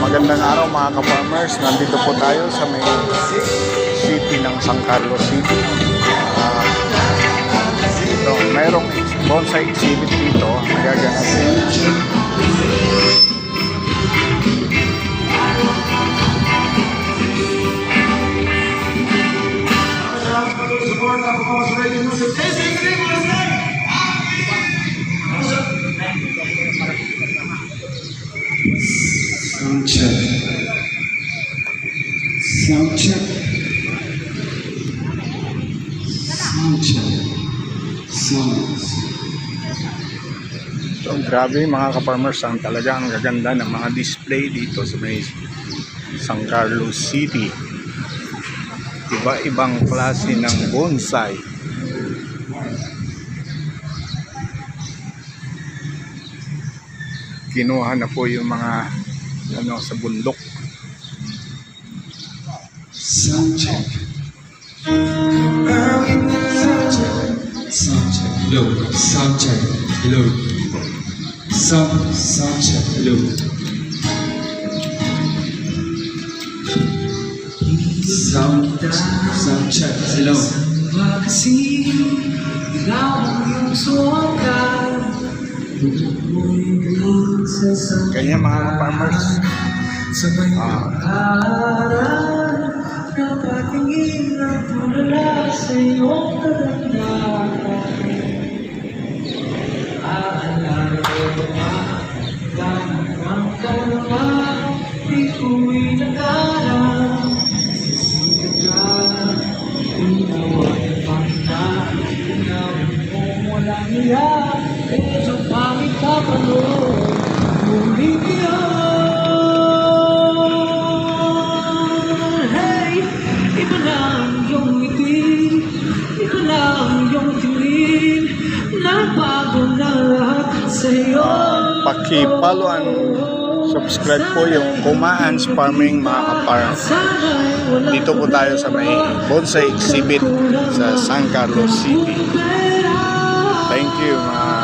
Magandang araw mga ka-farmers. Nandito po tayo sa may city ng San Carlos City. Ito, mayroong bonsai exhibit dito. Magaganapin. Sound check. Sound check. Sound check. Sound. So, grabe mga ka-farmers, ang talaga ang gaganda ng mga display dito sa may San Carlos City. Iba-ibang klase ng bonsai. Kinuha na po yung mga sa bundok. Sound check. Sound check. Sound check. Hello. Sound check. Hello. Sound check. Hello. Sound check. Hello. Kasi ikaw ang iyong suwakan. Kanya mga farmers, Sa may pag-aaral na patingin ang tulala sa iyong kagandahan. Aalala ko ba, damang ka naman, di ko'y nag-aaral. Susunod ka, inaway pangita, inaway mong walang iya, medyo pangit ka pa noon, ngunit iyan. Hey, iba na ang iyong ngiti, iba na ang iyong tingin, nagbago na lahat sa iyo. paki-follow and subscribe po yung Kumaan's Farming mga ka-farmers. Dito po tayo sa may bonsai exhibit sa San Carlos City. Thank you mga